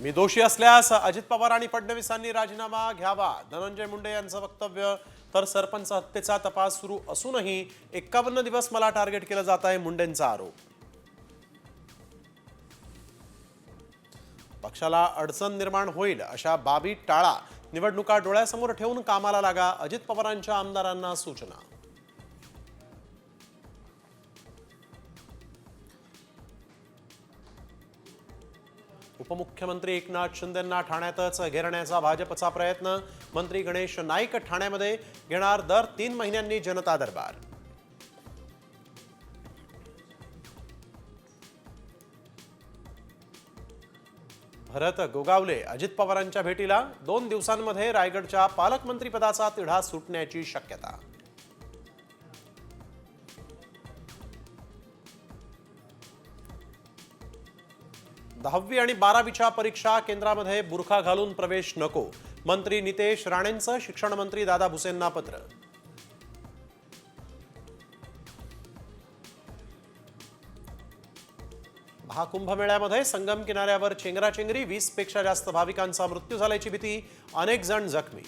मी दोषी असल्यास अजित पवार आणि फडणवीसांनी राजीनामा घ्यावा, धनंजय मुंडे यांचं वक्तव्य. तर सरपंच हत्येचा तपास सुरू असूनही 51 दिवस मला टार्गेट केलं जात आहे, मुंडेंचा आरोप. पक्षाला अडचण निर्माण होईल अशा बाबी टाळा, निवडणुका डोळ्यासमोर ठेवून कामाला लागा, अजित पवारांच्या आमदारांना सूचना. उपमुख्यमंत्री एकनाथ शिंदेंना ठाण्यातच घेरण्याचा भाजपचा प्रयत्न. मंत्री गणेश नाईक ठाण्यामध्ये घेणार दर 3 महिन्यांनी जनता दरबार. भरत गोगावले अजित पवारांच्या भेटीला. 2 दिवसांमध्ये रायगडच्या पालकमंत्रीपदाचा तिढा सुटण्याची शक्यता. दहावी आणि 12वीच्या परीक्षा केंद्रामध्ये बुरखा घालून प्रवेश नको, मंत्री नितेश राणेंचं शिक्षण मंत्री दादा भुसेंना पत्र. महाकुंभमेळ्यामध्ये संगम किनाऱ्यावर चेंगराचेंगरी, 20 पेक्षा जास्त भाविकांचा मृत्यू झाल्याची भीती, अनेक जण जखमी.